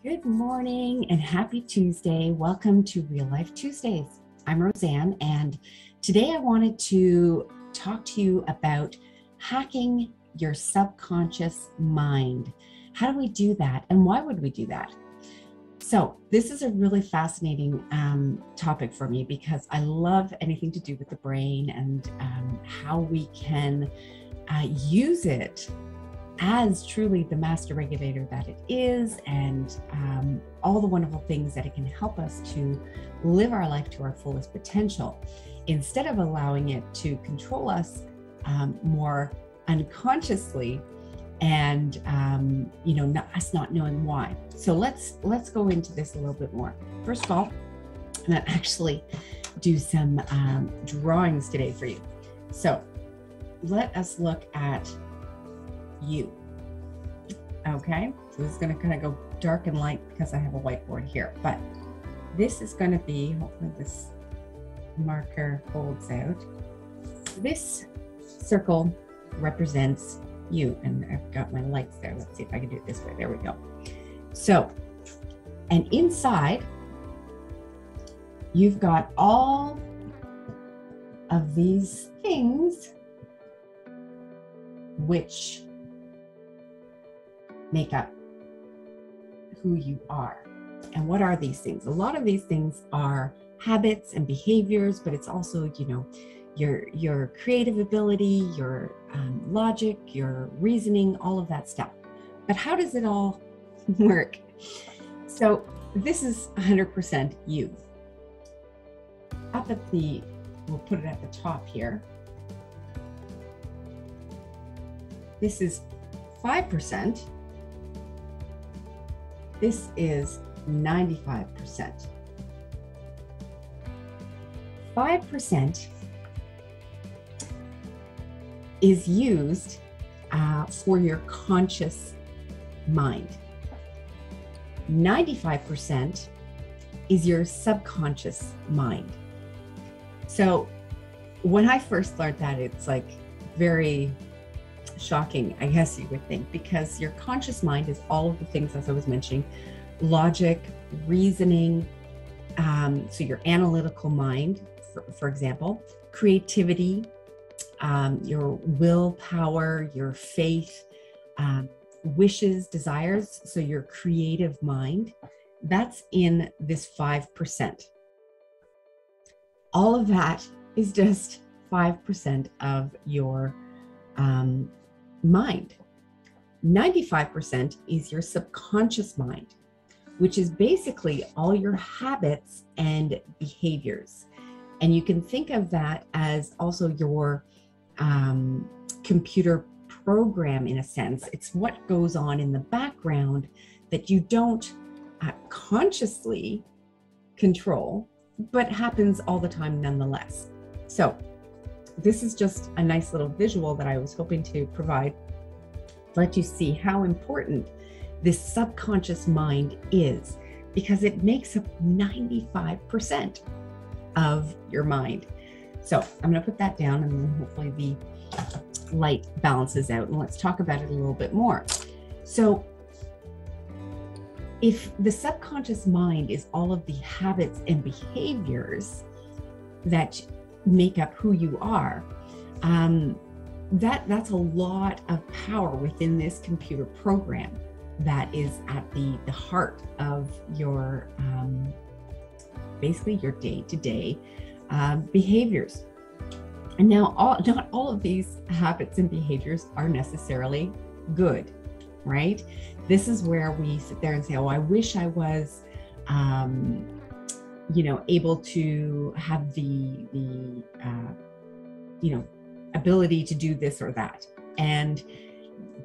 Good morning and happy Tuesday. Welcome to Real Life Tuesdays. I'm Roseanne, and today I wanted to talk to you about hacking your subconscious mind. How do we do that, and why would we do that? So this is a really fascinating topic for me because I love anything to do with the brain and how we can use it as truly the master regulator that it is, and all the wonderful things that it can help us to live our life to our fullest potential, instead of allowing it to control us more unconsciously, and us not knowing why. So let's go into this a little bit more. First of all, I'm going to actually do some drawings today for you. So let us look at you. Okay, so this is going to kind of go dark and light because I have a whiteboard here, but this is going to be, hopefully this marker holds out. This circle represents you, and I've got my lights there. Let's see if I can do it this way. There we go. So, and inside you've got all of these things which make up who you are. And what are these things? A lot of these things are habits and behaviors, but it's also, your creative ability, your logic, your reasoning, all of that stuff. But how does it all work? So this is 100% you. We'll put it at the top here. This is 5%. This is 95%. 5% is used for your conscious mind. 95% is your subconscious mind. So when I first learned that, it's like very shocking, I guess you would think, because your conscious mind is all of the things, as I was mentioning: logic, reasoning, so your analytical mind, for example, creativity, your willpower, your faith, wishes, desires, so your creative mind, that's in this 5%. All of that is just 5% of your mind. 95% is your subconscious mind, which is basically all your habits and behaviors. And you can think of that as also your computer program, in a sense. It's what goes on in the background that you don't consciously control, but happens all the time nonetheless. So this is just a nice little visual that I was hoping to provide, let you see how important this subconscious mind is, because it makes up 95% of your mind. So I'm going to put that down, and then hopefully the light balances out, and let's talk about it a little bit more. So if the subconscious mind is all of the habits and behaviors that make up who you are, that's a lot of power within this computer program that is at the heart of your basically your day-to-day behaviors. And now not all of these habits and behaviors are necessarily good, right? This is where we sit there and say, oh, I wish I was able to have the ability to do this or that.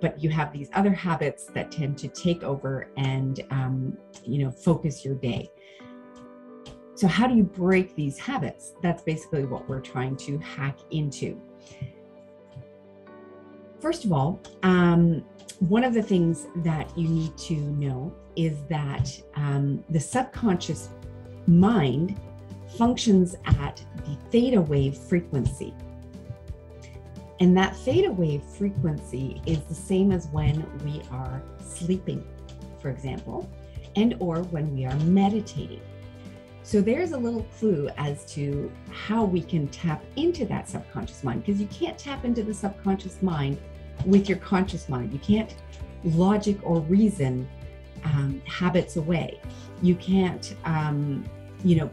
But you have these other habits that tend to take over and, focus your day. So how do you break these habits? That's basically what we're trying to hack into. First of all, one of the things that you need to know is that the subconscious mind functions at the theta wave frequency. And that theta wave frequency is the same as when we are sleeping, for example. and or when we are meditating. So there's a little clue as to how we can tap into that subconscious mind, because you can't tap into the subconscious mind with your conscious mind. You can't logic or reason habits away. You can't,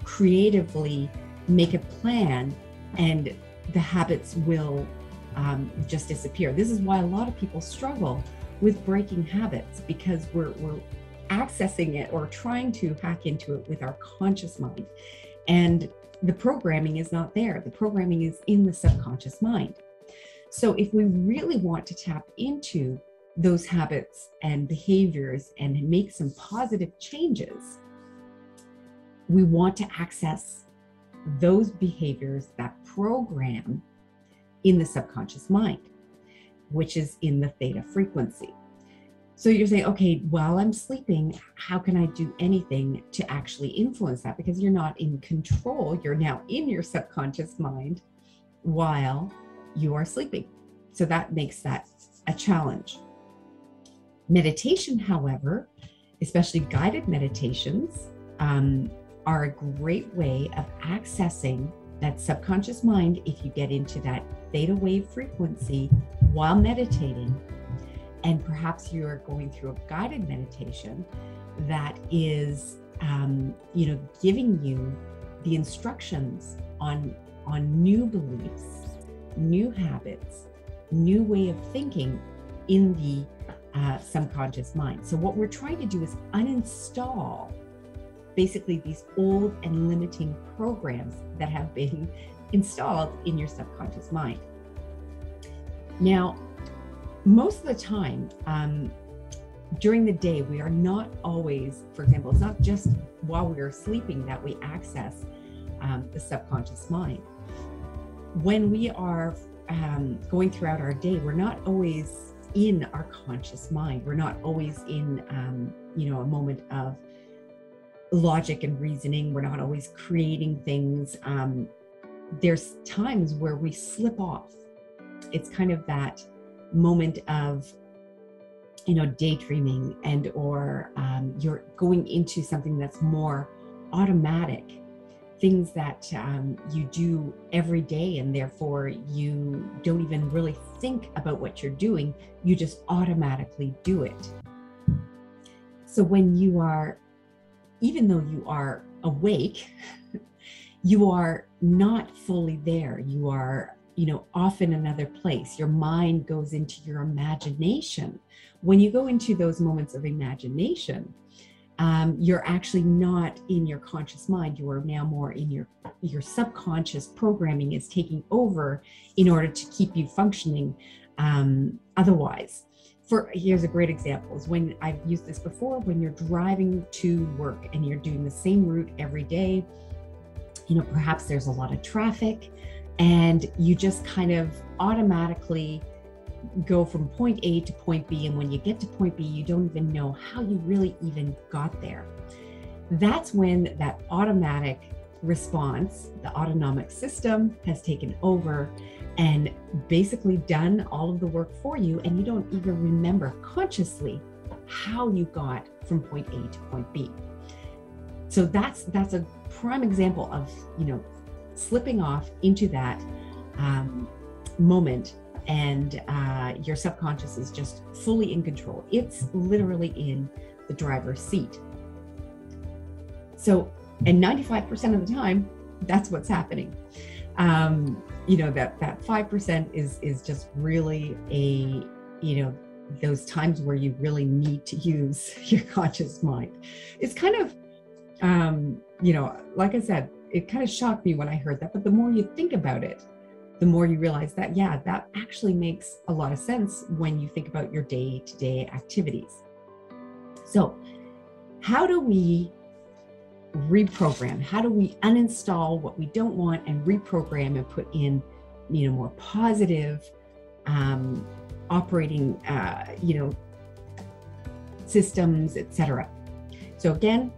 creatively make a plan and the habits will just disappear. This is why a lot of people struggle with breaking habits, because we're accessing it or trying to hack into it with our conscious mind. And the programming is not there. The programming is in the subconscious mind. So if we really want to tap into those habits and behaviors and make some positive changes, we want to access those behaviors, that program in the subconscious mind, which is in the theta frequency. So you're saying, okay, while I'm sleeping, how can I do anything to actually influence that? Because you're not in control. You're now in your subconscious mind while you are sleeping. So that makes that a challenge. Meditation, however, especially guided meditations, are a great way of accessing that subconscious mind if you get into that theta wave frequency while meditating. And perhaps you're going through a guided meditation that is, giving you the instructions on new beliefs, new habits, new way of thinking in the subconscious mind. So what we're trying to do is uninstall basically these old and limiting programs that have been installed in your subconscious mind. Now, most of the time, during the day, we are not always, for example, it's not just while we are sleeping that we access the subconscious mind. When we are going throughout our day, we're not always in our conscious mind. We're not always in, a moment of logic and reasoning. We're not always creating things. There's times where we slip off. It's kind of that moment of, daydreaming and or you're going into something that's more automatic, things that you do every day, and therefore you don't even really think about what you're doing. You just automatically do it. So when you are, even though you are awake, you are not fully there. You are off in another place. Your mind goes into your imagination. When you go into those moments of imagination, you're actually not in your conscious mind. You are now more in your subconscious. Programming is taking over in order to keep you functioning otherwise. Here's a great example, is when I've used this before, when you're driving to work and you're doing the same route every day, perhaps there's a lot of traffic, and you just kind of automatically go from point A to point B. And when you get to point B, you don't even know how you really even got there. That's when that automatic response, the autonomic system, has taken over and basically done all of the work for you. And you don't even remember consciously how you got from point A to point B. So that's a prime example of, slipping off into that moment, and your subconscious is just fully in control. It's literally in the driver's seat. So, and 95% of the time, that's what's happening. That 5% is just really those times where you really need to use your conscious mind. It's kind of, like I said, it kind of shocked me when I heard that, but the more you think about it, the more you realize that, yeah, that actually makes a lot of sense when you think about your day-to-day activities. So how do we reprogram? How do we uninstall what we don't want and reprogram and put in, more positive operating, systems, etc.? So again,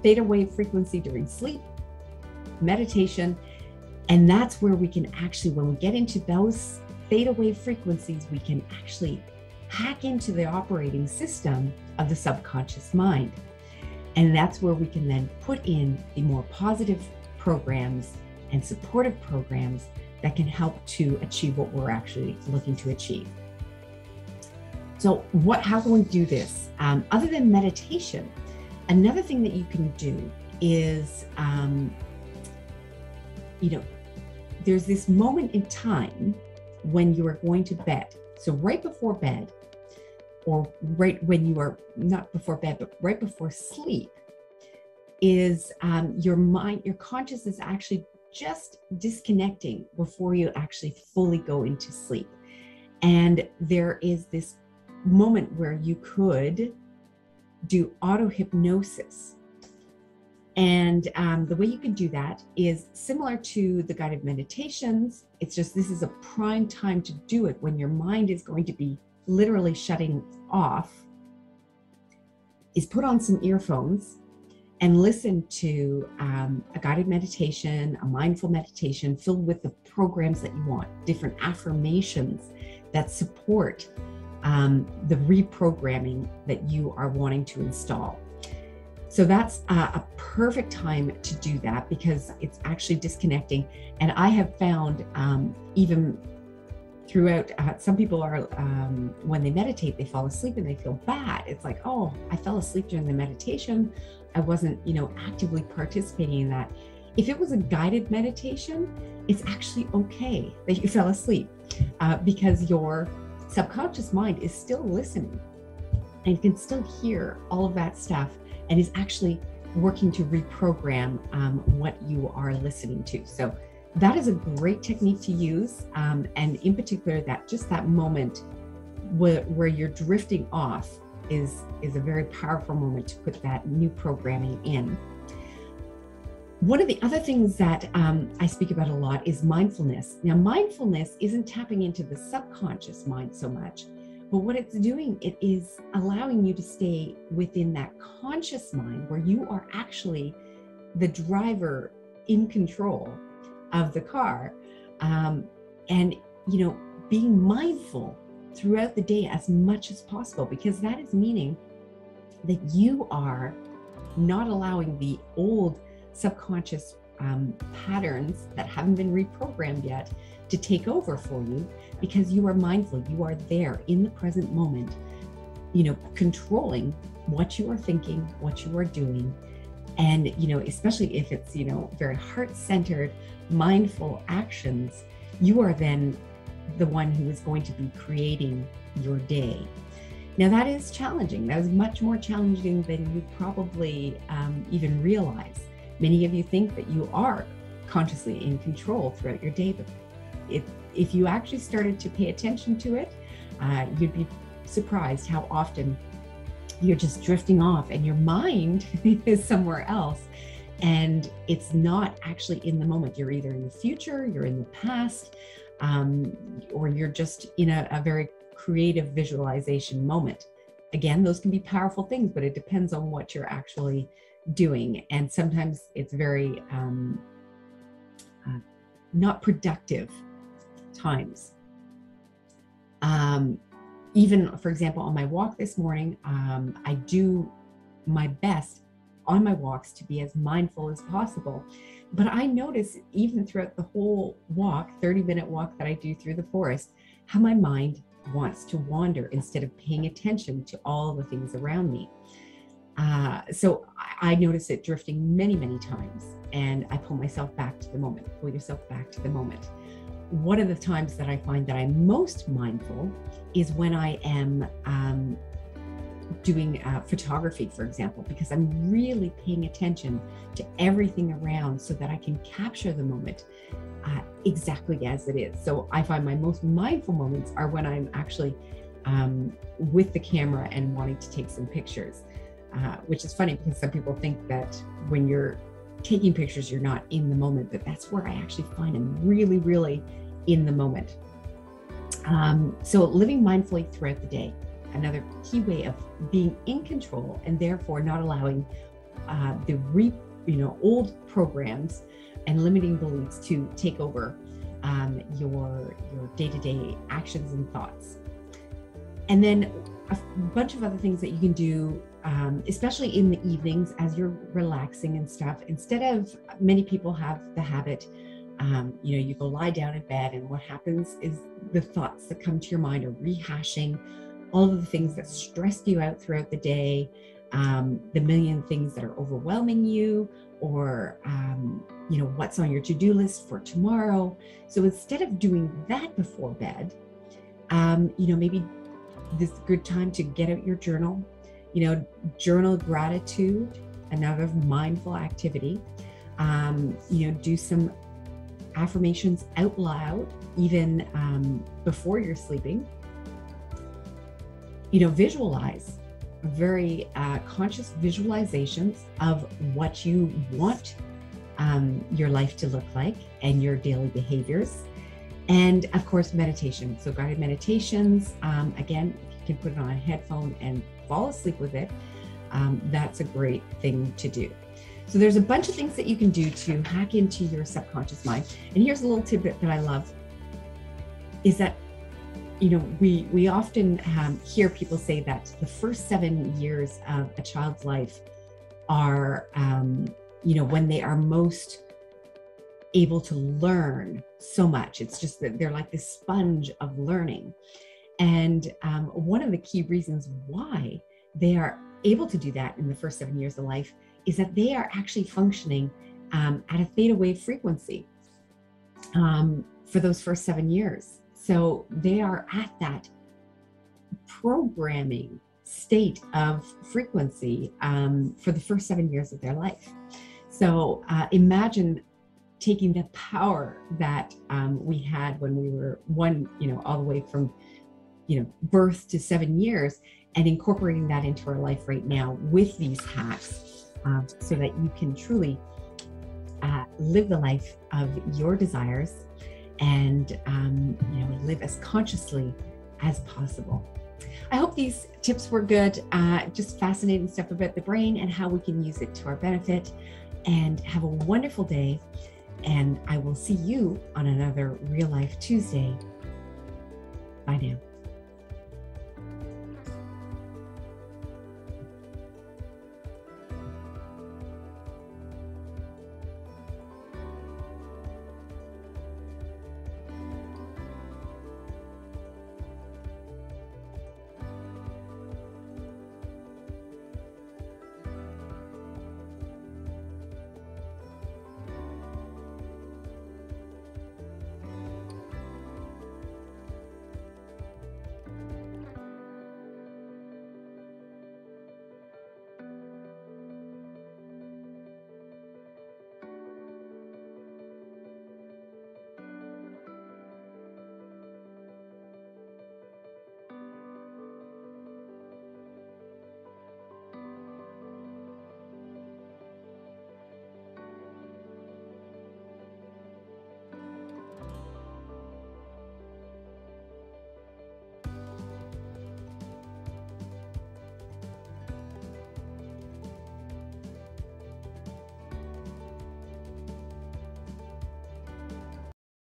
theta wave frequency during sleep, meditation, and that's where we can actually, when we get into those theta wave frequencies, we can actually hack into the operating system of the subconscious mind. And that's where we can then put in the more positive programs and supportive programs that can help to achieve what we're actually looking to achieve. So how can we do this? Other than meditation, another thing that you can do is, there's this moment in time when you are going to bed. So right before bed, or right when you are not before bed, but right before sleep, is your mind, your conscious is actually just disconnecting before you actually fully go into sleep. And there is this moment where you could do auto hypnosis. And the way you can do that is similar to the guided meditations. It's just, this is a prime time to do it when your mind is going to be literally shutting off, is put on some earphones and listen to a guided meditation, a mindful meditation filled with the programs that you want, different affirmations that support the reprogramming that you are wanting to install. So that's a perfect time to do that, because it's actually disconnecting. And I have found even throughout, some people are, when they meditate, they fall asleep and they feel bad. It's like, oh, I fell asleep during the meditation. I wasn't, actively participating in that. If it was a guided meditation, it's actually okay that you fell asleep because your subconscious mind is still listening and can still hear all of that stuff and is actually working to reprogram what you are listening to. So that is a great technique to use. And in particular, that moment where you're drifting off is a very powerful moment to put that new programming in. One of the other things that I speak about a lot is mindfulness. Now, mindfulness isn't tapping into the subconscious mind so much, but what it's doing, it is allowing you to stay within that conscious mind where you are actually the driver in control of the car, and being mindful throughout the day as much as possible, because that is meaning that you are not allowing the old subconscious patterns that haven't been reprogrammed yet to take over for you, because you are mindful, you are there in the present moment, controlling what you are thinking, what you are doing. And, especially if it's, very heart-centered, mindful actions, you are then the one who is going to be creating your day. Now, that is challenging. That is much more challenging than you probably even realize. Many of you think that you are consciously in control throughout your day, but if you actually started to pay attention to it, you'd be surprised how often you're just drifting off and your mind is somewhere else, and it's not actually in the moment. You're either in the future, you're in the past, or you're just in a very creative visualization moment. Again, those can be powerful things, but it depends on what you're actually doing. And sometimes it's very not productive times. Even, for example, on my walk this morning, I do my best on my walks to be as mindful as possible. But I notice even throughout the whole walk, 30-minute walk that I do through the forest, how my mind wants to wander instead of paying attention to all the things around me. So I notice it drifting many, many times, and I pull myself back to the moment. Pull yourself back to the moment. One of the times that I find that I'm most mindful is when I am doing photography, for example, because I'm really paying attention to everything around so that I can capture the moment exactly as it is. So I find my most mindful moments are when I'm actually with the camera and wanting to take some pictures, which is funny because some people think that when you're taking pictures, you're not in the moment, but that's where I actually find I'm really, really in the moment. So living mindfully throughout the day, another key way of being in control and therefore not allowing the old programs and limiting beliefs to take over your day-to-day actions and thoughts. And then a bunch of other things that you can do, especially in the evenings as you're relaxing and stuff. Instead of, many people have the habit, you go lie down in bed, and what happens is the thoughts that come to your mind are rehashing all of the things that stressed you out throughout the day, the million things that are overwhelming you, or what's on your to-do list for tomorrow. So instead of doing that before bed, maybe this is a good time to get out your journal, journal gratitude, another mindful activity. Do some affirmations out loud, even before you're sleeping. Visualize very conscious visualizations of what you want your life to look like and your daily behaviors. And of course, meditation. So guided meditations, again, if you can put it on a headphone and fall asleep with it, that's a great thing to do. So there's a bunch of things that you can do to hack into your subconscious mind. And here's a little tidbit that I love, is that, we often hear people say that the first 7 years of a child's life are, when they are most able to learn so much. It's just that they're like this sponge of learning. And one of the key reasons why they are able to do that in the first 7 years of life is that they are actually functioning at a theta wave frequency for those first 7 years. So they are at that programming state of frequency for the first 7 years of their life. So imagine taking the power that we had when we were all the way from, birth to 7 years, and incorporating that into our life right now with these hacks, so that you can truly live the life of your desires and live as consciously as possible. I hope these tips were good. Just fascinating stuff about the brain and how we can use it to our benefit. And have a wonderful day. And I will see you on another Real Life Tuesday. Bye now.